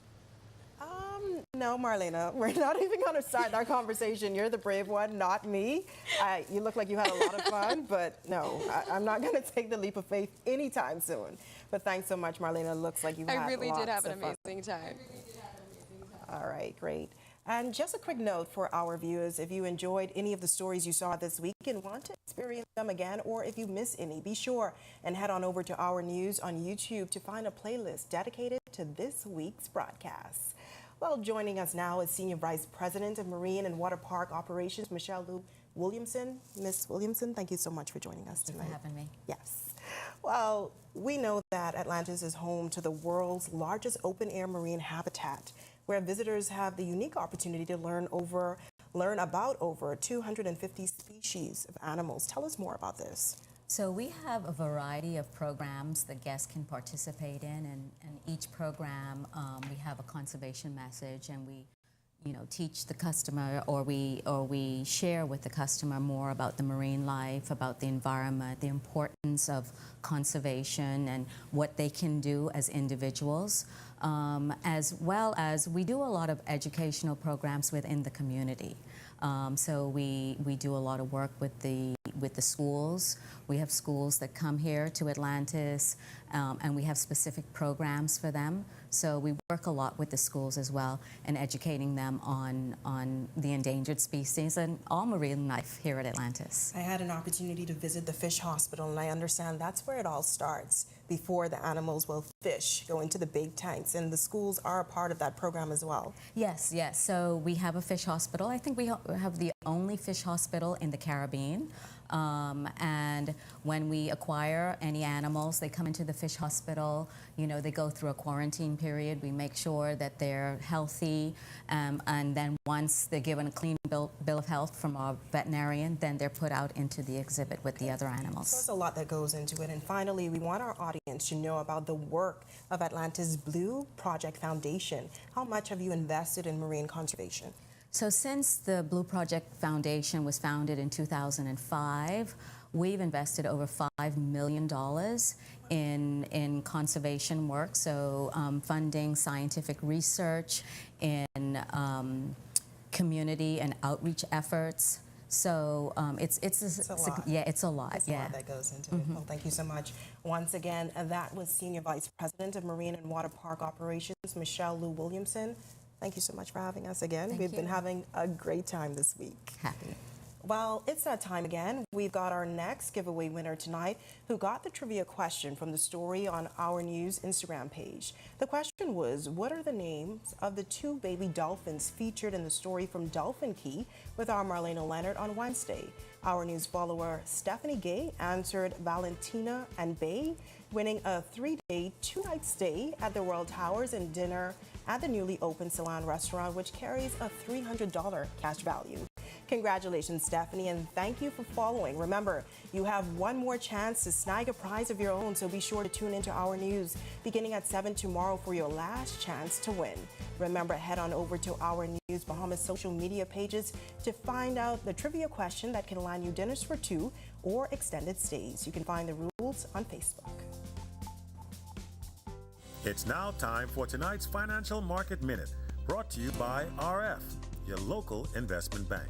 No, Marlena, we're not even going to start our conversation. You're the brave one, not me. You look like you had a lot of fun, but no, I'm not going to take the leap of faith anytime soon. But thanks so much, Marlena. Looks like you had I really did have an lots of fun. amazing time. All right, great. And just a quick note for our viewers, if you enjoyed any of the stories you saw this week and want to experience them again, or if you miss any, be sure and head on over to Our News on YouTube to find a playlist dedicated to this week's broadcast. Well, joining us now is Senior Vice President of Marine and Water Park Operations, Michelle Lou Williamson. Ms. Williamson, thank you so much for joining us tonight. Thank you for having me. Yes. Well, we know that Atlantis is home to the world's largest open-air marine habitat, where visitors have the unique opportunity to learn about over 250 species of animals. Tell us more about this. So we have a variety of programs that guests can participate in, and each program we have a conservation message, and we teach the customer, or we share with the customer more about the marine life, about the environment, the importance of conservation, and what they can do as individuals, as well as we do a lot of educational programs within the community. So we do a lot of work with the schools. We have schools that come here to Atlantis, and we have specific programs for them. So we work a lot with the schools as well, and educating them on the endangered species and all marine life here at Atlantis. I had an opportunity to visit the fish hospital, and I understand that's where it all starts, before the animals will fish, go into the big tanks, and the schools are a part of that program as well. Yes, yes. So we have a fish hospital. I think we have the only fish hospital in the Caribbean. And when we acquire any animals, they come into the fish hospital, they go through a quarantine period. We make sure that they're healthy, and then once they're given a clean bill of health from our veterinarian, then they're put out into the exhibit with the other animals. So there's a lot that goes into it. And finally, we want our audience to know about the work of Atlantis Blue Project Foundation. How much have you invested in marine conservation? So since the Blue Project Foundation was founded in 2005, we've invested over $5 million in conservation work, so funding scientific research, in community and outreach efforts. So it's a lot. Yeah, it's a lot. It's a lot that goes into it. Well, thank you so much. Once again, that was Senior Vice President of Marine and Water Park Operations, Michelle Lou Williamson. Thank you so much for having us again. We've been having a great time this week. Happy. Well, it's that time again. We've got our next giveaway winner tonight who got the trivia question from the story on Our News Instagram page. The question was, what are the names of the 2 baby dolphins featured in the story from Dolphin Key with our Marlena Leonard on Wednesday? Our News follower Stephanie Gay answered Valentina and Bay, winning a 3-day, 2-night stay at the Royal Towers and dinner at the newly opened Salon restaurant, which carries a $300 cash value. Congratulations, Stephanie, and thank you for following. Remember, you have one more chance to snag a prize of your own, so be sure to tune into Our News beginning at 7 tomorrow for your last chance to win. Remember, head on over to Our News Bahamas social media pages to find out the trivia question that can land you dinners for 2 or extended stays. You can find the rules on Facebook. It's now time for tonight's Financial Market Minute, brought to you by RF, your local investment bank.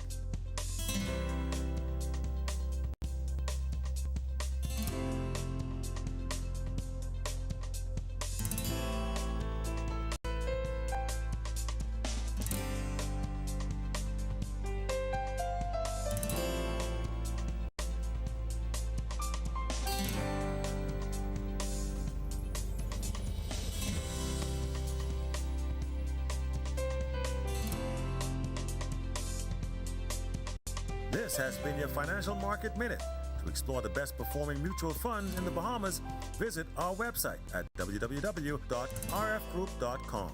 This has been your Financial Market Minute. To explore the best performing mutual funds in the Bahamas, visit our website at www.rfgroup.com.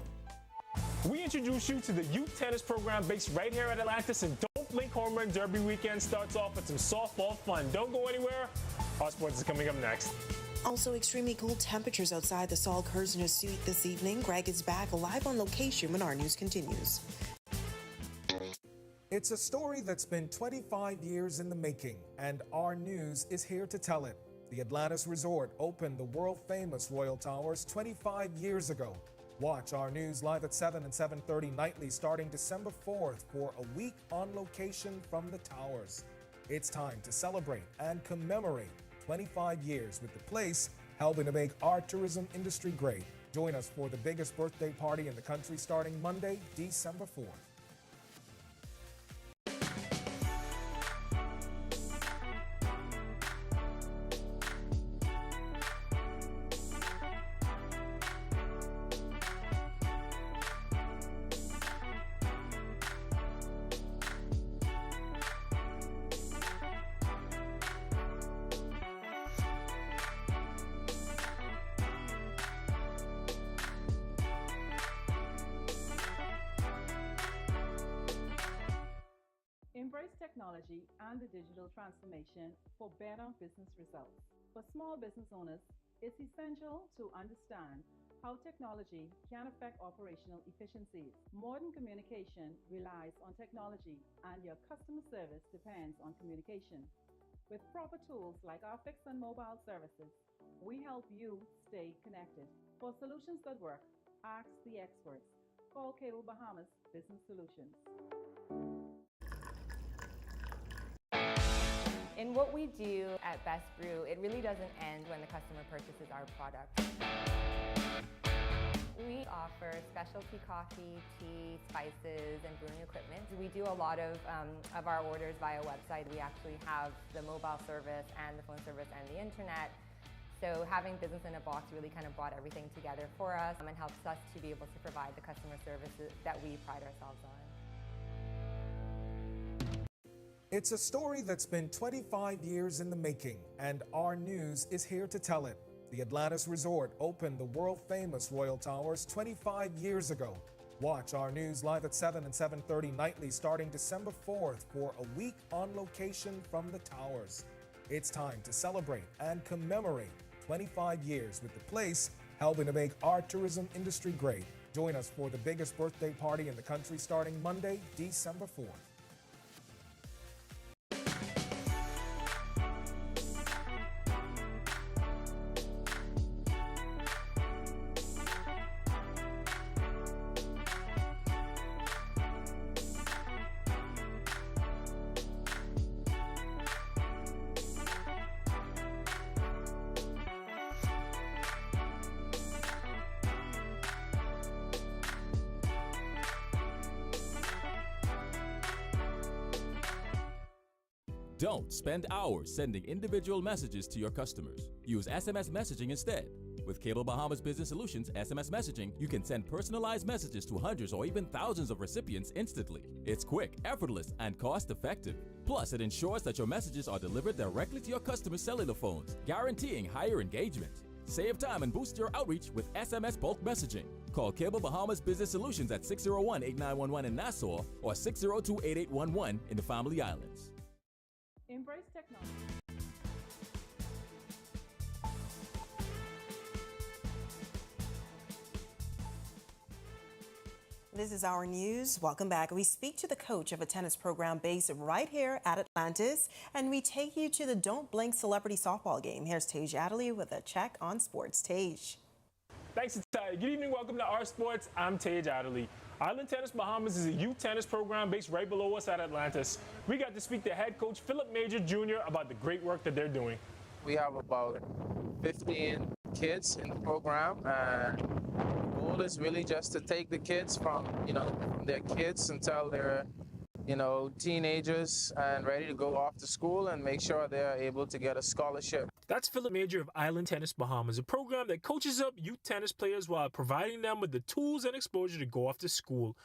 We introduce you to the youth tennis program based right here at Atlantis, and don't blink, home run derby weekend starts off with some softball fun. Don't go anywhere. Our sports is coming up next. Also, extremely cool temperatures outside the Saul Kersner Suite this evening. Greg is back live on location when our news continues. It's a story that's been 25 years in the making, and our news is here to tell it. The Atlantis Resort opened the world-famous Royal Towers 25 years ago. Watch our news live at 7 and 7:30 nightly starting December 4th for a week on location from the towers. It's time to celebrate and commemorate 25 years with the place helping to make our tourism industry great. Join us for the biggest birthday party in the country starting Monday, December 4th. Embrace technology and the digital transformation for better business results. For small business owners, it's essential to understand how technology can affect operational efficiencies. Modern communication relies on technology, and your customer service depends on communication. With proper tools like our fixed and mobile services, we help you stay connected. For solutions that work, ask the experts. Call Cable Bahamas Business Solutions. In what we do at Best Brew, it really doesn't end when the customer purchases our product. We offer specialty coffee, tea, spices, and brewing equipment. We do a lot of our orders via website. We actually have the mobile service and the phone service and the internet. So having business in a box really kind of brought everything together for us and helps us to be able to provide the customer services that we pride ourselves on. It's a story that's been 25 years in the making, and our news is here to tell it. The Atlantis Resort opened the world-famous Royal Towers 25 years ago. Watch our news live at 7 and 7:30 nightly starting December 4th for a week on location from the towers. It's time to celebrate and commemorate 25 years with the place helping to make our tourism industry great. Join us for the biggest birthday party in the country starting Monday, December 4th. Don't spend hours sending individual messages to your customers. Use SMS messaging instead. With Cable Bahamas Business Solutions SMS messaging, you can send personalized messages to hundreds or even thousands of recipients instantly. It's quick, effortless, and cost-effective. Plus, it ensures that your messages are delivered directly to your customers' cellular phones, guaranteeing higher engagement. Save time and boost your outreach with SMS bulk messaging. Call Cable Bahamas Business Solutions at 601-8911 in Nassau or 602-8811 in the Family Islands. Embrace technology. This is Our News. Welcome back. We speak to the coach of a tennis program based right here at Atlantis, and we take you to the Don't Blink celebrity softball game. Here's Tage Adderley with a check on sports. Tage. Thanks, Ty. Good evening. Welcome to Our Sports. I'm Tage Adderley. Island Tennis Bahamas is a youth tennis program based right below us at Atlantis. We got to speak to head coach Philip Major Jr. about the great work that they're doing. We have about 15 kids in the program, and the goal is really just to take the kids from their kids until they're teenagers and ready to go off to school and make sure they're able to get a scholarship. That's Philip Major of Island Tennis Bahamas, a program that coaches up youth tennis players while providing them with the tools and exposure to go off to school.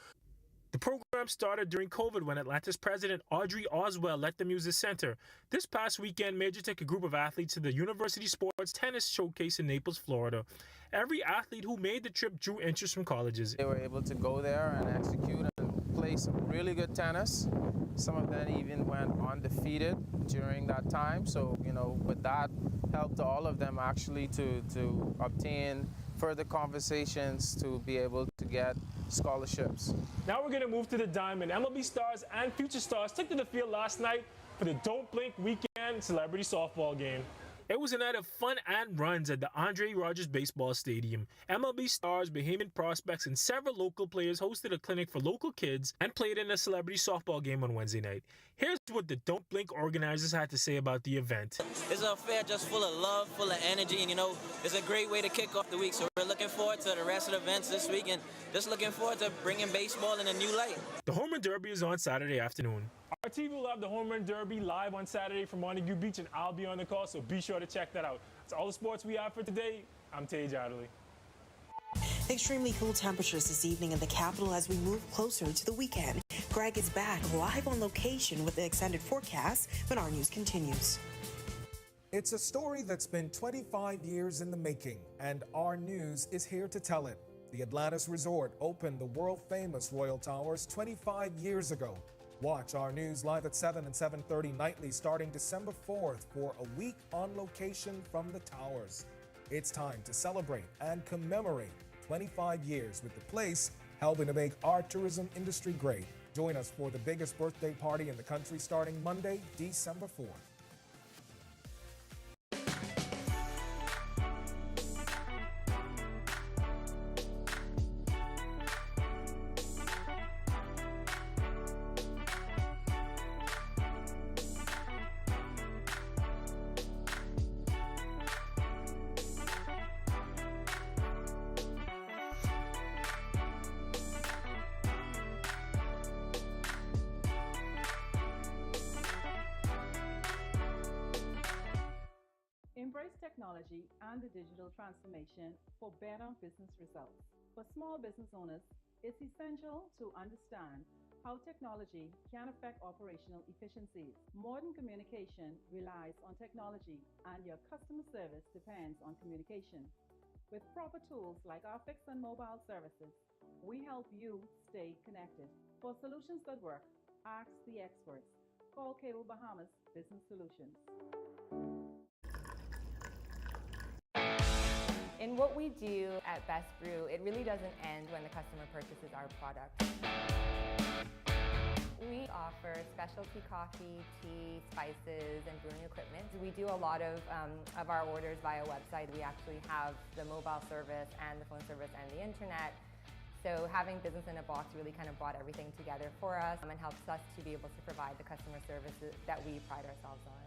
The program started during COVID when Atlantis president Audrey Oswell let them use the center. This past weekend, Major took a group of athletes to the University Sports Tennis Showcase in Naples, Florida. Every athlete who made the trip drew interest from colleges. They were able to go there and execute and play some really good tennis. Some of them even went undefeated during that time. So, but that helped all of them actually to obtain further conversations to be able to get scholarships. Now we're going to move to the Diamond. MLB stars and future stars took to the field last night for the Don't Blink Weekend Celebrity Softball game. It was a night of fun and runs at the Andre Rogers Baseball Stadium. MLB stars, Bahamian prospects, and several local players hosted a clinic for local kids and played in a celebrity softball game on Wednesday night. Here's what the Don't Blink organizers had to say about the event. It's a fair just full of love, full of energy, and it's a great way to kick off the week. So we're looking forward to the rest of the events this week and just looking forward to bringing baseball in a new light. The Home Run Derby is on Saturday afternoon. Our TV will have the Home Run Derby live on Saturday from Montague Beach, and I'll be on the call, so be sure to check that out. That's all the sports we have for today. I'm Tej Adderley. Extremely cool temperatures this evening in the capital as we move closer to the weekend. Greg is back live on location with the extended forecast when our news continues. It's a story that's been 25 years in the making, and our news is here to tell it. The Atlantis Resort opened the world-famous Royal Towers 25 years ago. Watch our news live at 7 and 7:30 nightly starting December 4th for a week on location from the towers. It's time to celebrate and commemorate 25 years with the place helping to make our tourism industry great. Join us for the biggest birthday party in the country starting Monday, December 4th. Embrace technology and the digital transformation for better business results. For small business owners, it's essential to understand how technology can affect operational efficiencies. Modern communication relies on technology, and your customer service depends on communication. With proper tools like our fixed and mobile services, we help you stay connected. For solutions that work, ask the experts. Call Cable Bahamas Business Solutions. In what we do at Best Brew, it really doesn't end when the customer purchases our product. We offer specialty coffee, tea, spices, and brewing equipment. We do a lot of our orders via website. We actually have the mobile service and the phone service and the internet. So having business in a box really kind of brought everything together for us and helps us to be able to provide the customer services that we pride ourselves on.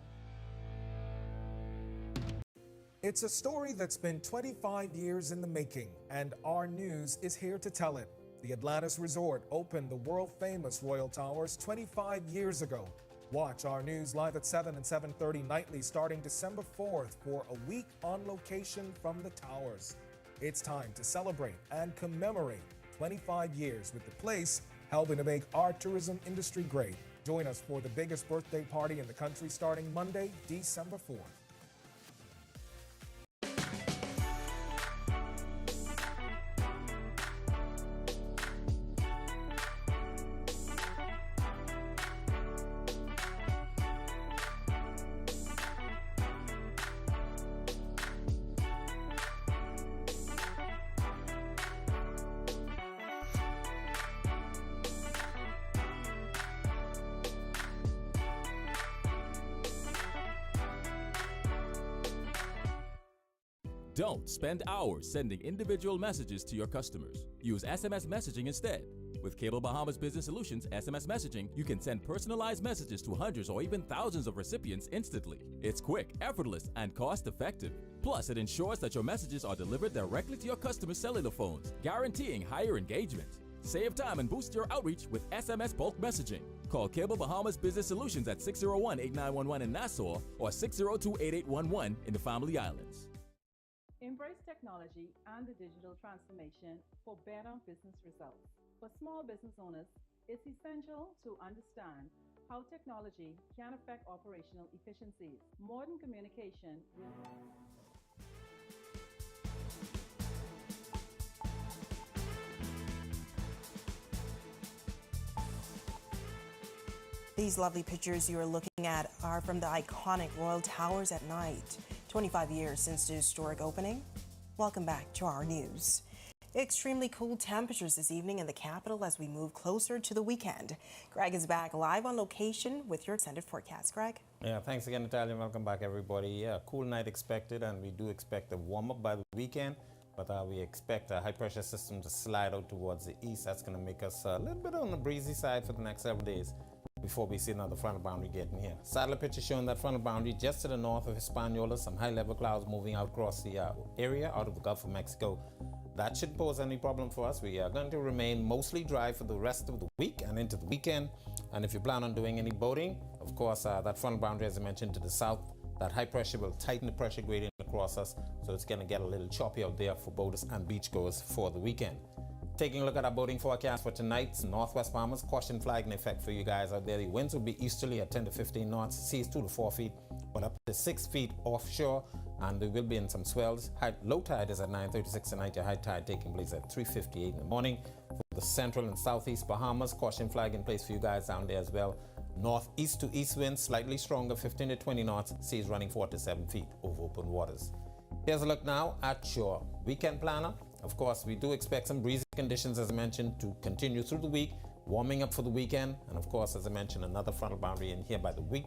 It's a story that's been 25 years in the making, and our news is here to tell it. The Atlantis Resort opened the world-famous Royal Towers 25 years ago. Watch our news live at 7 and 7:30 nightly starting December 4th for a week on location from the towers. It's time to celebrate and commemorate 25 years with the place helping to make our tourism industry great. Join us for the biggest birthday party in the country starting Monday, December 4th. Don't spend hours sending individual messages to your customers. Use SMS messaging instead. With Cable Bahamas Business Solutions SMS messaging, you can send personalized messages to hundreds or even thousands of recipients instantly. It's quick, effortless, and cost-effective. Plus, it ensures that your messages are delivered directly to your customers' cellular phones, guaranteeing higher engagement. Save time and boost your outreach with SMS bulk messaging. Call Cable Bahamas Business Solutions at 601-8911 in Nassau or 602-8811 in the Family Islands. Embrace technology and the digital transformation for better business results. For small business owners, it's essential to understand how technology can affect operational efficiencies. Modern communication These lovely pictures you are looking at are from the iconic Royal Towers at night. 25 years since the historic opening. Welcome back to our news. Extremely cool temperatures this evening in the capital as we move closer to the weekend. Greg is back live on location with your extended forecast. Greg? Yeah, thanks again, Natalia. Welcome back, everybody. Yeah, cool night expected, and we do expect a warm up by the weekend. But we expect a high pressure system to slide out towards the east. That's going to make us a little bit on the breezy side for the next several days before we see another frontal boundary getting here. Satellite picture showing that frontal boundary just to the north of Hispaniola. Some high level clouds moving out across the area out of the Gulf of Mexico. That shouldn't pose any problem for us. We are going to remain mostly dry for the rest of the week and into the weekend. And if you plan on doing any boating, of course, that frontal boundary, as I mentioned, to the south, that high pressure will tighten the pressure gradient across us. So it's going to get a little choppy out there for boaters and beachgoers for the weekend. Taking a look at our boating forecast for tonight's Northwest Bahamas, caution flag in effect for you guys out there. The winds will be easterly at 10 to 15 knots, seas 2 to 4 feet, but up to 6 feet offshore, and there will be in some swells. Low tide is at 9:36 tonight, your high tide taking place at 3:58 in the morning. For the central and southeast Bahamas, caution flag in place for you guys down there as well. Northeast to east winds, slightly stronger, 15 to 20 knots, seas running 4 to 7 feet over open waters. Here's a look now at your weekend planner. Of course, we do expect some breezy conditions, as I mentioned, to continue through the week, warming up for the weekend. And of course, as I mentioned, another frontal boundary in here by the week,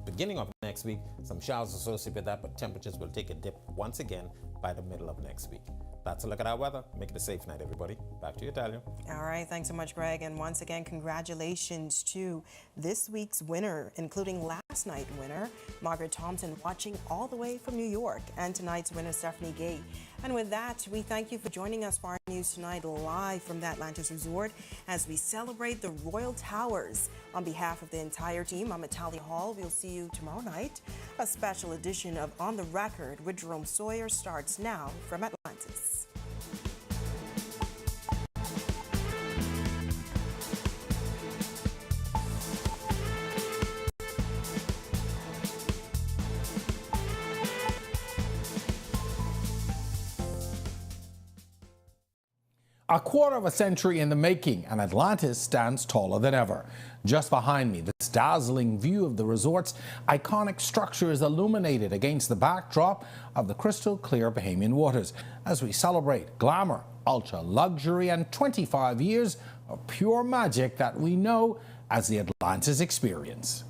beginning of next week. Some showers associated with that, but temperatures will take a dip once again by the middle of next week. That's a look at our weather. Make it a safe night, everybody. Back to you, Talia. All right, thanks so much, Greg. And once again, congratulations to this week's winner, including last night's winner, Margaret Thompson, watching all the way from New York, and tonight's winner, Stephanie Gay. And with that, we thank you for joining us for our news tonight live from the Atlantis Resort as we celebrate the Royal Towers. On behalf of the entire team, I'm Natalia Hall. We'll see you tomorrow night. A special edition of On the Record with Jerome Sawyer starts now from Atlantis. A quarter of a century in the making, and Atlantis stands taller than ever. Just behind me, this dazzling view of the resort's iconic structure is illuminated against the backdrop of the crystal clear Bahamian waters as we celebrate glamour, ultra luxury, and 25 years of pure magic that we know as the Atlantis experience.